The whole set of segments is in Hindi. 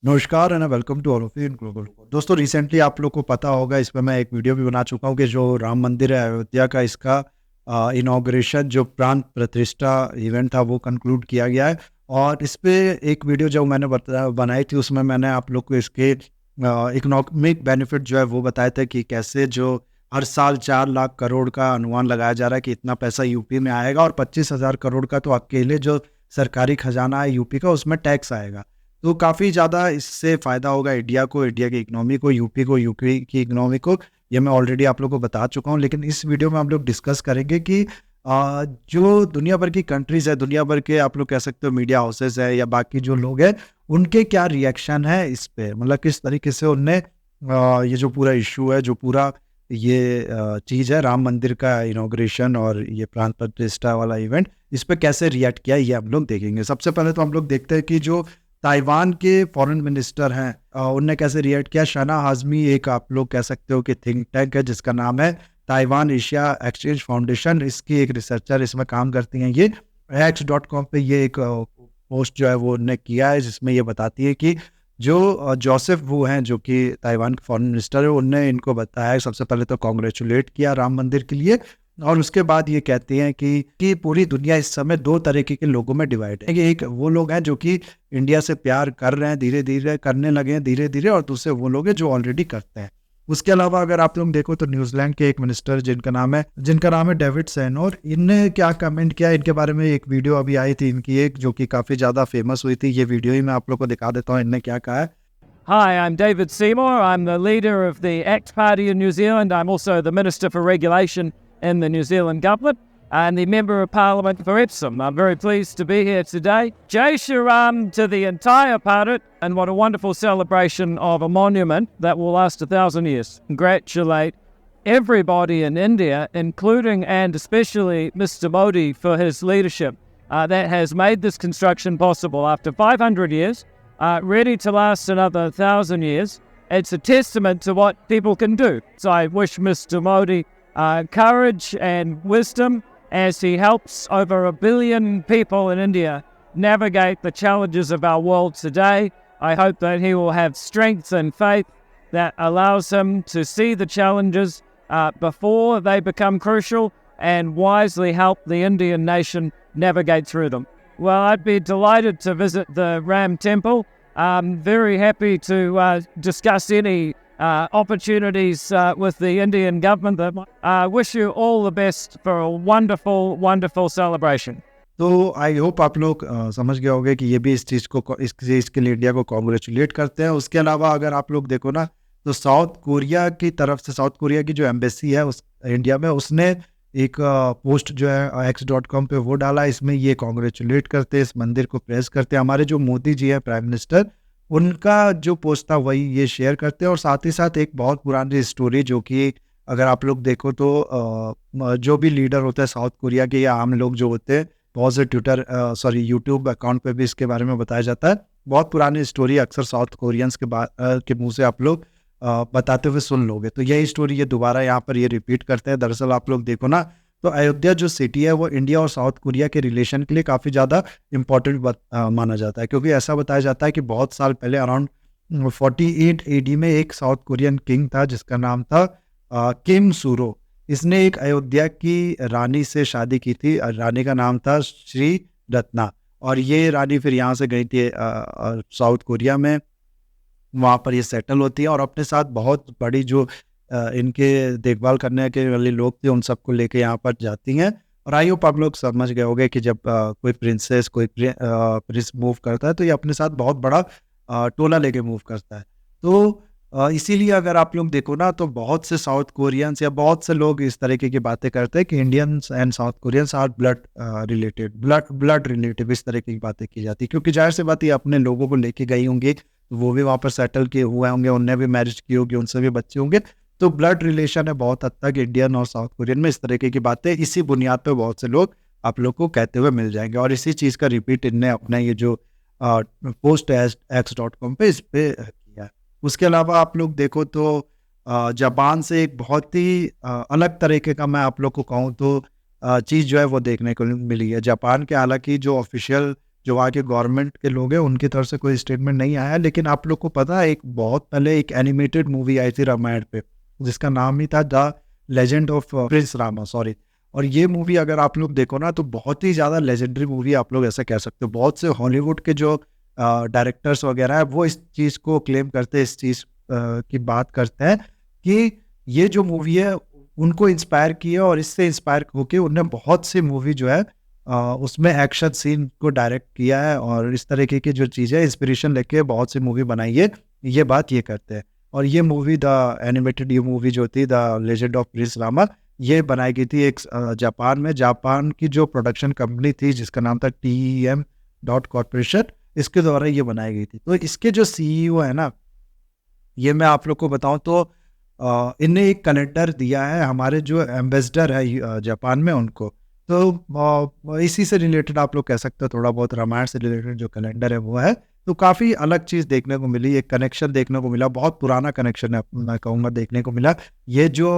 नमस्कार and welcome to all of you in global. दोस्तों, रिसेंटली आप लोग को पता होगा, इस पे मैं एक वीडियो भी बना चुका हूँ कि जो राम मंदिर है अयोध्या का, इसका इनॉग्रेशन जो प्राण प्रतिष्ठा इवेंट था वो कंक्लूड किया गया है। और इस पे एक वीडियो जो मैंने बनाई थी, उसमें मैंने आप लोग को इसके इकोनॉमिक बेनिफिट जो है वो बताए थे कि कैसे जो हर साल 4 लाख करोड़ का अनुमान लगाया जा रहा है कि इतना पैसा यूपी में आएगा, और 25,000 करोड़ का तो अकेले जो सरकारी खजाना है यूपी का उसमें टैक्स आएगा। तो काफ़ी ज़्यादा इससे फ़ायदा होगा इंडिया को, इंडिया की इकोनॉमी को, यूपी की इकोनॉमी को। ये मैं ऑलरेडी आप लोगों को बता चुका हूँ, लेकिन इस वीडियो में हम लोग डिस्कस करेंगे कि जो दुनिया भर की कंट्रीज़ है, दुनिया भर के आप लोग कह सकते हो मीडिया हाउसेस है या बाकी जो लोग हैं, उनके क्या रिएक्शन है इस पे, मतलब किस तरीके से उनने ये जो पूरा इशू है, जो पूरा ये चीज़ है राम मंदिर का इनॉग्रेशन और ये प्राण प्रतिष्ठा वाला इवेंट, इस पे कैसे रिएक्ट किया ये हम लोग देखेंगे। सबसे पहले तो हम लोग देखते हैं कि जो ताइवान के फॉरेन मिनिस्टर हैं, उनने कैसे रिएक्ट किया। शना हाजमी एक आप लोग कह सकते हो कि थिंक टैंक है जिसका नाम है ताइवान एशिया एक्सचेंज फाउंडेशन, इसकी एक रिसर्चर इसमें काम करती हैं। ये x.com पे ये एक पोस्ट जो है वो उन्होंने किया है, जिसमें ये बताती है कि जो जोसेफ वू हैं, जो कि ताइवान के फॉरेन मिनिस्टर है, उनने इनको बताया, सबसे पहले तो कॉन्ग्रेचुलेट किया राम मंदिर के लिए, और उसके बाद ये कहते हैं कि पूरी दुनिया इस समय दो तरीके के लोगों में डिवाइड है। एक वो लोग हैं जो कि इंडिया से प्यार कर रहे हैं, धीरे धीरे करने लगे हैं धीरे धीरे, और दूसरे वो लोग हैं जो ऑलरेडी करते हैं। उसके अलावा अगर आप लोग देखो तो न्यूजीलैंड के एक मिनिस्टर जिनका नाम है डेविड सैनोर, इनने क्या कमेंट किया इनके बारे में। एक वीडियो अभी आई थी इनकी एक, जो कि काफी ज्यादा फेमस हुई थी। ये वीडियो ही मैं आप लोग को दिखा देता हूँ इनने क्या कहा है। Hi, I'm David Seymour. I'm the leader of the ACT Party in New Zealand. I'm also the Minister for Regulation in the New Zealand Government and the Member of Parliament for Epsom. I'm very pleased to be here today. Jai Shri Ram to the entire Bharat, and what a wonderful celebration of a monument that will last 1,000 years. Congratulate everybody in India, including and especially Mr. Modi for his leadership that has made this construction possible after 500 years. Ready to last another 1,000 years. It's a testament to what people can do. So I wish Mr. Modi courage and wisdom as he helps over 1 billion people in India navigate the challenges of our world today. I hope that he will have strength and faith that allows him to see the challenges before they become crucial and wisely help the Indian nation navigate through them. Well, I'd be delighted to visit the Ram Temple. I'm very happy to discuss any opportunities with the Indian government. I wish you all the best for a wonderful, wonderful celebration. तो आई होप आप लोग समझ गए होंगे कि ये भी इस चीज़ के लिए इंडिया को कॉन्ग्रेचुलेट करते हैं। उसके अलावा अगर आप लोग देखो ना, तो साउथ कोरिया की तरफ से, साउथ कोरिया की जो एम्बेसी है उस इंडिया में, उसने एक पोस्ट जो है x.com पे वो डाला। इसमें ये कॉन्ग्रेचुलेट करते हैं, इस मंदिर को प्रेस करते हैं। हमारे जो मोदी जी है प्राइम मिनिस्टर, उनका जो पोस्ट था वही ये शेयर करते हैं। और साथ ही साथ एक बहुत पुरानी स्टोरी, जो कि अगर आप लोग देखो तो जो भी लीडर होता है साउथ कोरिया के या आम लोग जो होते हैं, बहुत से यूट्यूब अकाउंट पे भी इसके बारे में बताया जाता है। बहुत पुरानी स्टोरी, अक्सर साउथ कोरियंस के मुंह से आप लोग बताते हुए सुन लोगे। तो यही स्टोरी ये दोबारा यहाँ पर ये रिपीट करते हैं। दरअसल आप लोग देखो ना, तो अयोध्या जो सिटी है वो इंडिया और साउथ कोरिया के रिलेशन के लिए काफ़ी ज़्यादा इम्पोर्टेंट माना जाता है, क्योंकि ऐसा बताया जाता है कि बहुत साल पहले, अराउंड 48 AD में, एक साउथ कोरियन किंग था जिसका नाम था किम सूरो। इसने एक अयोध्या की रानी से शादी की थी। रानी का नाम था श्री रत्ना, और ये रानी फिर यहाँ से गई थी साउथ कोरिया में, वहाँ पर ये सेटल होती है, और अपने साथ बहुत बड़ी जो इनके देखभाल करने के वाले लोग थे उन सबको लेके यहाँ पर जाती हैं। और आई होप आप लोग समझ गए होंगे कि जब कोई प्रिंसेस, कोई प्रिंस मूव करता है तो ये अपने साथ बहुत बड़ा टोला लेके मूव करता है। तो इसीलिए अगर आप लोग देखो ना, तो बहुत से साउथ कोरियंस या बहुत से लोग इस तरीके की बातें करते हैं कि Indians and South Koreans are blood relative, इस तरीके की बातें की जाती है। क्योंकि जाहिर सी बात, ये अपने लोगों को लेके गई होंगी, तो वो भी वहाँ पर सेटल किए हुए होंगे, उनने भी मैरिज की होगी, उनसे भी बच्चे होंगे। तो ब्लड रिलेशन है बहुत हद तक इंडियन और साउथ कोरियन में। इस तरीके की बातें इसी बुनियाद पे बहुत से लोग आप लोग को कहते हुए मिल जाएंगे, और इसी चीज़ का रिपीट इनने अपना ये जो पोस्ट है x.com पे, इस पे किया। उसके अलावा आप लोग देखो तो जापान से एक बहुत ही अलग तरीके का, मैं आप लोग को कहूँ तो चीज़ जो है वो देखने को मिली है। जापान के हालांकि जो ऑफिशियल जो वहाँ के गवर्नमेंट के लोग हैं उनकी तरफ से कोई स्टेटमेंट नहीं आया। लेकिन आप लोग को पता है, एक बहुत पहले एक एनिमेटेड मूवी आई थी रामायण पे, जिसका नाम ही था the legend of Prince Rama, sorry. और ये मूवी अगर आप लोग देखो ना तो बहुत ही ज़्यादा लेजेंडरी मूवी आप लोग ऐसा कह सकते हो। बहुत से हॉलीवुड के जो डायरेक्टर्स वगैरह है वो इस चीज़ को क्लेम करते हैं, इस चीज़ की बात करते हैं कि ये जो मूवी है उनको इंस्पायर किया, और इससे इंस्पायर होके उनने बहुत सी मूवी जो है उसमें एक्शन सीन को डायरेक्ट किया है, और इस तरीके की जो चीज़ें इंस्पिरेशन लेके बहुत सी मूवी बनाई है, ये बात ये करते हैं। और ये मूवी द एनिमेटेड, ये मूवी जो थी the legend of Prince Rama, ये बनाई गई थी एक जापान में। जापान की जो प्रोडक्शन कंपनी थी जिसका नाम था TEM डॉट कॉर्पोरेशन, इसके द्वारा ये बनाई गई थी। तो इसके जो CEO है ना, ये मैं आप लोग को बताऊं तो इन्हें एक कैलेंडर दिया है हमारे जो एम्बेसडर है जापान में उनको। तो इसी से रिलेटेड आप लोग कह सकते हो, थोड़ा बहुत रामायण से रिलेटेड जो कैलेंडर है वो है। तो काफ़ी अलग चीज़ देखने को मिली, एक कनेक्शन देखने को मिला, बहुत पुराना कनेक्शन है मैं कहूँगा देखने को मिला। ये जो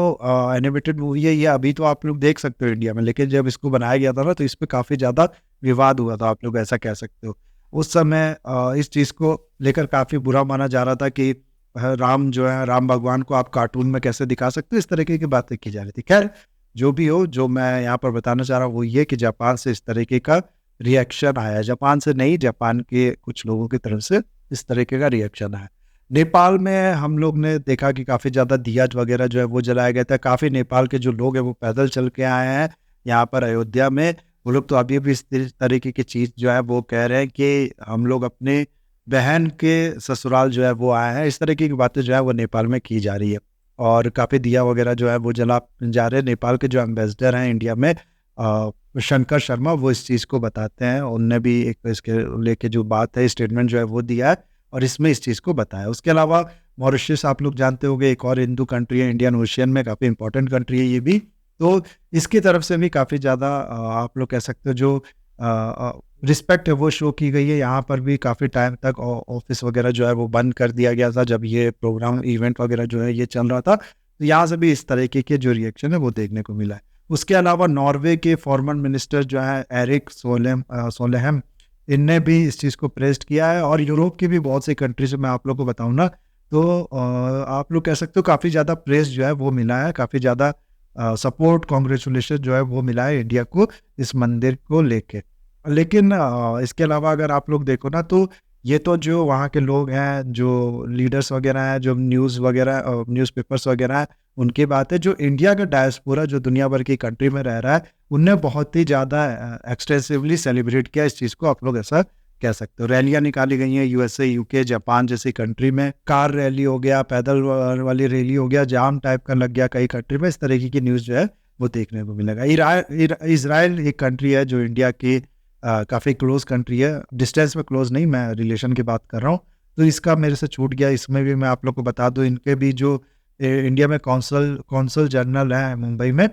एनिमेटेड मूवी है ये अभी तो आप लोग देख सकते हो इंडिया में, लेकिन जब इसको बनाया गया था ना तो इस पर काफ़ी ज़्यादा विवाद हुआ था, आप लोग ऐसा कह सकते हो। उस समय इस चीज़ को लेकर काफ़ी बुरा माना जा रहा था कि राम जो है, राम भगवान को आप कार्टून में कैसे दिखा सकते हो, इस तरीके की बातें की जा रही थी। खैर जो भी हो, जो मैं यहाँ पर बताना चाह रहा हूँ वो ये कि जापान से इस तरीके का रिएक्शन आया। जापान से नहीं, जापान के कुछ लोगों की तरफ से इस तरीके का रिएक्शन आया। नेपाल में हम लोग ने देखा कि काफ़ी ज़्यादा दिया वगैरह जो है वो जलाया गया था। काफ़ी नेपाल के जो लोग हैं वो पैदल चल के आए हैं यहाँ पर अयोध्या में। वो लोग तो अभी भी इस तरीके की चीज़ जो है वो कह रहे हैं कि हम लोग अपने बहन के ससुराल जो है वो आए हैं। इस तरीके की बातें जो है वो नेपाल में की जा रही है, और काफ़ी दिया वगैरह जो है वो जला जा रहे हैं। नेपाल के जो एम्बेसडर हैं इंडिया में शंकर शर्मा, वो इस चीज़ को बताते हैं। उनने भी एक इसके लेके जो बात है, स्टेटमेंट जो है वो दिया है और इसमें इस चीज़ को बताया। उसके अलावा मॉरिशस आप लोग जानते होंगे, एक और हिंदू कंट्री है, इंडियन ओशियन में काफ़ी इंपॉर्टेंट कंट्री है ये भी। तो इसकी तरफ से भी काफ़ी ज़्यादा आप लोग कह सकते हो जो रिस्पेक्ट है वो शो की गई है। यहाँ पर भी काफ़ी टाइम तक ऑफिस वगैरह जो है वो बंद कर दिया गया था जब ये प्रोग्राम इवेंट वगैरह जो है ये चल रहा था। तो यहाँ से भी इस तरीके के जो रिएक्शन है वो देखने को मिला है। उसके अलावा नॉर्वे के फॉरेन मिनिस्टर जो है एरिक सोलेहम, इनने भी इस चीज़ को प्रेज़ किया है। और यूरोप की भी बहुत सी कंट्री से मैं आप लोग को बताऊँ ना तो आप लोग कह सकते हो काफ़ी ज़्यादा प्रेज़ जो है वो मिला है, काफ़ी ज़्यादा सपोर्ट, कांग्रेचुलेशन जो है वो मिला है इंडिया को इस मंदिर को लेके। लेकिन इसके अलावा अगर आप लोग देखो ना तो ये तो जो वहाँ के लोग हैं, जो लीडर्स वगैरह हैं, जो न्यूज़ वगैरह न्यूज़पेपर्स वगैरह हैं, उनकी बात है। जो इंडिया का डायस्पोरा जो दुनिया भर की कंट्री में रह रहा है, उनने बहुत ही ज़्यादा एक्सटेंसिवली सेलिब्रेट किया इस चीज़ को, आप लोग ऐसा कह सकते हो। रैलियाँ निकाली गई हैं USA, UK, जापान जैसी कंट्री में। कार रैली हो गया, पैदल वाली रैली हो गया, जाम टाइप का लग गया कई कंट्री में। इस तरीके की न्यूज़ जो है वो देखने को मिलेगा। इज़राइल एक कंट्री है जो इंडिया की काफ़ी क्लोज़ कंट्री है, डिस्टेंस में क्लोज़ नहीं, मैं रिलेशन की बात कर रहा हूँ। तो इसका मेरे से छूट गया, इसमें भी मैं आप लोग को बता दूँ, इनके भी जो इंडिया में कौंसल जनरल हैं मुंबई में,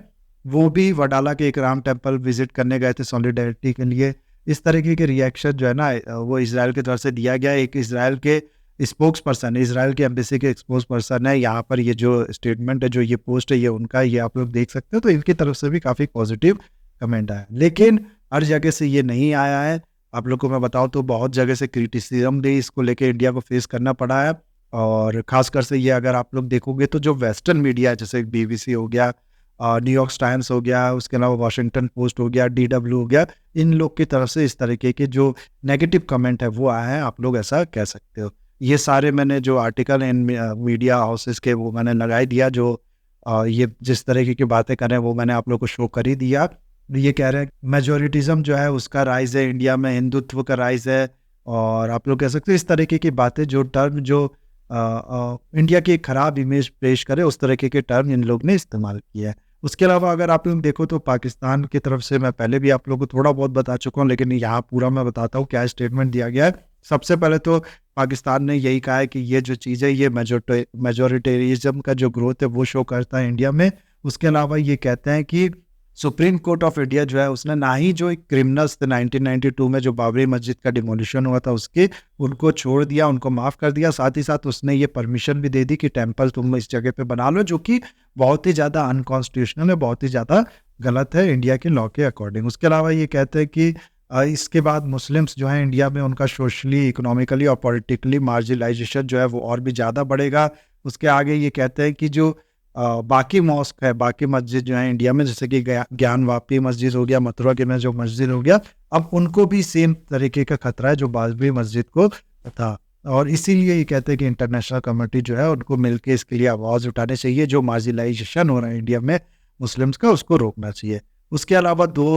वो भी वडाला के एक राम टेम्पल विजिट करने गए थे सॉलिडेरिटी के लिए। इस तरीके के रिएक्शन जो है ना वो इज़राइल की तरफ से दिया गया। एक इज़राइल के स्पोक्स पर्सन, इज़राइल के एम्बेसी के स्पोक्स पर्सन है यहाँ पर। ये जो स्टेटमेंट है, जो ये पोस्ट है, ये उनका, ये आप लोग देख सकते हो। तो इनकी तरफ से भी काफ़ी पॉजिटिव कमेंट आया, लेकिन हर जगह से ये नहीं आया है। आप लोग को मैं बताऊं तो बहुत जगह से क्रिटिसिज्म भी इसको लेके इंडिया को फेस करना पड़ा है। और ख़ासकर से ये अगर आप लोग देखोगे तो जो वेस्टर्न मीडिया है, जैसे BBC हो गया, न्यूयॉर्क टाइम्स हो गया, उसके अलावा वॉशिंगटन पोस्ट हो गया, DW हो गया, इन लोग की तरफ से इस तरीके के जो नेगेटिव कमेंट है वो आए हैं, आप लोग ऐसा कह सकते हो। ये सारे मैंने जो आर्टिकल इन मीडिया हाउसेस के वो मैंने लगाई दिया, जो ये जिस तरीके की बातें कर रहे हैं वो मैंने आप लोग को शो कर ही दिया। ये कह रहे हैं मेजोरिटिज्म जो है उसका राइज है इंडिया में, हिंदुत्व का राइज है, और आप लोग कह सकते हो इस तरीके की बातें, जो टर्म जो इंडिया की एक खराब इमेज पेश करे, उस तरीके के टर्म इन लोग ने इस्तेमाल किया है। उसके अलावा अगर आप लोग देखो तो पाकिस्तान की तरफ से मैं पहले भी आप लोगों को थोड़ा बहुत बता चुका हूँ, लेकिन यहाँ पूरा मैं बताता हूँ क्या स्टेटमेंट दिया गया है। सबसे पहले तो पाकिस्तान ने यही कहा है कि ये जो चीज़ है ये मेजोरिटेरिज्म का जो ग्रोथ है वो शो करता है इंडिया में। उसके अलावा ये कहते हैं कि सुप्रीम कोर्ट ऑफ इंडिया जो है उसने ना ही जो एक क्रिमिनल्स थे 1992 में जो बाबरी मस्जिद का डिमोलिशन हुआ था उसके, उनको छोड़ दिया, उनको माफ़ कर दिया। साथ ही साथ उसने ये परमिशन भी दे दी कि टेम्पल तुम इस जगह पे बना लो, जो कि बहुत ही ज़्यादा अनकॉन्स्टिट्यूशनल है, बहुत ही ज़्यादा गलत है इंडिया के लॉ के अकॉर्डिंग। उसके अलावा ये कहते हैं कि इसके बाद मुस्लिम्स जो हैं इंडिया में, उनका सोशली, इकोनॉमिकली और पॉलिटिकली मार्जिनलाइजेशन जो है वो और भी ज़्यादा बढ़ेगा। उसके आगे ये कहते हैं कि जो बाकी मॉस्क है, बाकी मस्जिद जो है इंडिया में, जैसे कि ज्ञानवापी मस्जिद हो गया, मथुरा के में जो मस्जिद हो गया, अब उनको भी सेम तरीके का खतरा है जो बाबरी मस्जिद को था। और इसीलिए ये कहते हैं कि इंटरनेशनल कम्युनिटी जो है उनको मिलकर इसके लिए आवाज़ उठानी चाहिए, जो मार्जिनलाइजेशन हो रहा है इंडिया में मुस्लिम्स का, उसको रोकना चाहिए। उसके अलावा दो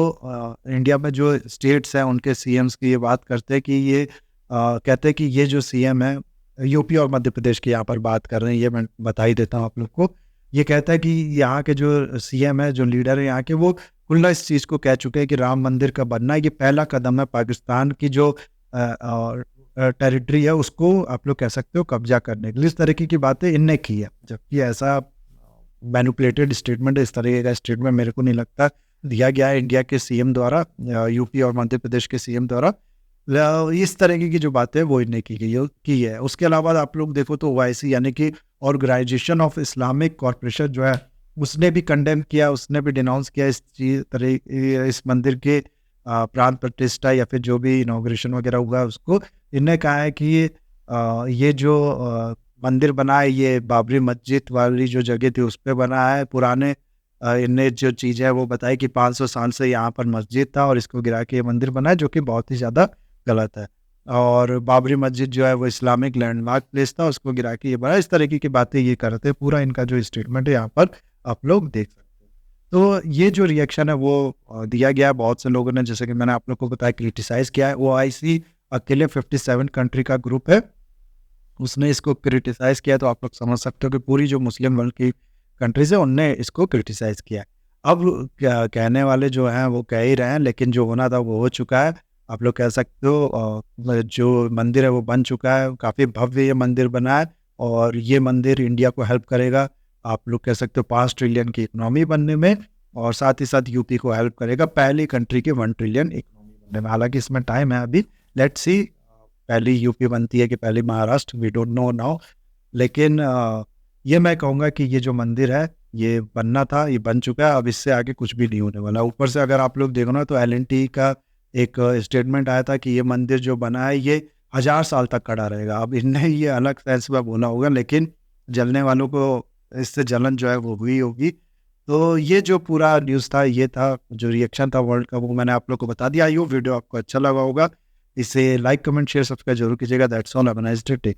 इंडिया में जो स्टेट्स हैं उनके सीएम्स की ये बात करते हैं कि ये कहते हैं कि ये जो सीएम है, यूपी और मध्य प्रदेश की यहाँ पर बात कर रहे हैं, ये मैं बता ही देता हूँ आप लोग को। ये कहता है कि यहाँ के जो सीएम है, जो लीडर है यहाँ के, वो खुला इस चीज़ को कह चुके हैं कि राम मंदिर का बनना ये पहला कदम है पाकिस्तान की जो टेरिटरी है उसको आप लोग कह सकते हो कब्जा करने के लिए। इस तरीके की बातें इनने की है, जबकि ऐसा मैनिपुलेटेड स्टेटमेंट, इस तरीके का स्टेटमेंट मेरे को नहीं लगता दिया गया है इंडिया के सीएम द्वारा, यूपी और मध्य प्रदेश के सीएम द्वारा। इस तरीके की जो बातें वो इनने की है। उसके अलावा आप लोग देखो तो ओआईसी यानी कि ऑर्गेनाइजेशन ऑफ इस्लामिक कॉरपोरेशन जो है, उसने भी कंडेम किया, उसने भी डिनाउंस किया इस मंदिर के प्राण प्रतिष्ठा या फिर जो भी इनॉग्रेशन वगैरह हुआ है उसको। इनने कहा है कि ये जो मंदिर बना है ये बाबरी मस्जिद वाली जो जगह थी उस पर बना है। पुराने इनने जो चीज़ है वो बताई कि 500 साल से यहाँ पर मस्जिद था और इसको गिरा के ये मंदिर बना है, जो कि बहुत ही ज़्यादा गलत है। और बाबरी मस्जिद जो है वो इस्लामिक लैंडमार्क प्लेस था, उसको गिरा के ये बना। इस तरीके की बातें ये करते हैं। पूरा इनका जो स्टेटमेंट है यहाँ पर आप लोग देख सकते हैं। तो ये जो रिएक्शन है वो दिया गया है बहुत से लोगों ने, जैसे कि मैंने आप लोग को बताया, क्रिटिसाइज़ किया है। ओआईसी अकेले 57 कंट्री का ग्रुप है, उसने इसको क्रिटिसाइज़ किया। तो आप लोग समझ सकते हो कि पूरी जो मुस्लिम वर्ल्ड की कंट्रीज़ है उनने इसको क्रिटिसाइज़ किया है। अब क्या कहने वाले जो हैं वो कह ही रहे हैं, लेकिन जो होना था वो हो चुका है। आप लोग कह सकते हो जो मंदिर है वो बन चुका है, काफ़ी भव्य ये मंदिर बना है और ये मंदिर इंडिया को हेल्प करेगा, आप लोग कह सकते हो 5 ट्रिलियन की इकोनॉमी बनने में, और साथ ही साथ यूपी को हेल्प करेगा पहली कंट्री की 1 ट्रिलियन इकोनॉमी बनने में। हालांकि इसमें टाइम है अभी, लेट्स सी, पहली यूपी बनती है कि पहली Maharashtra, we don't know now. लेकिन ये मैं कहूँगा कि ये जो मंदिर है ये बनना था, ये बन चुका है, अब इससे आगे कुछ भी नहीं होने वाला। ऊपर से अगर आप लोग देखो ना तो एल&टी का एक स्टेटमेंट आया था कि ये मंदिर जो बना है ये 1000 साल तक खड़ा रहेगा। अब इनने ये अलग सेंस में बोला होगा, लेकिन जलने वालों को इससे जलन जो है वो हुई होगी। तो ये जो पूरा न्यूज़ था, ये था जो रिएक्शन था वर्ल्ड का, वो मैंने आप लोग को बता दिया। आई होप वीडियो आपको अच्छा लगा होगा। इसे लाइक, कमेंट, शेयर, सब्सक्राइब जरूर कीजिएगा। That's all, have a nice day.